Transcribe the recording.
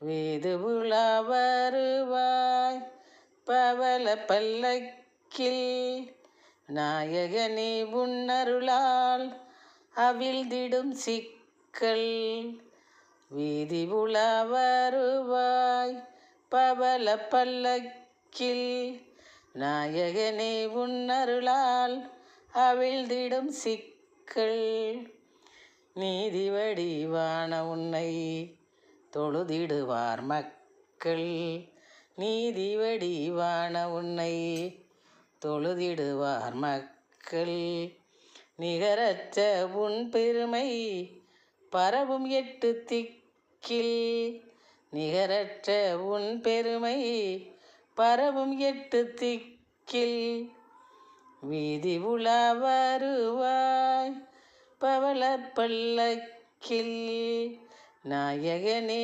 வீது உலா வருவாய் பவள பல்லக்கில், நாயகனே உன்னருளால் அவிழ்ந்திடும் சிக்கல். வீதி உலா வருவாய் பவள பல்லக்கில், நாயகனே உன்னருளால் அவிழ்ந்திடும் சிக்கல். நீதி வடிவான உன்னை தொழுதிடுவார் மக்கள். நீதி வடிவான உன்னை தொழுதிடுவார் மக்கள். நிகரற்ற உன் பெருமை பரவும் 8 திக்கில். நிகரற்ற உன் பெருமை பரவும் 8 திக்கில். வீதி உலா வருவாய் பவள பல்லக்கில், நாயகனே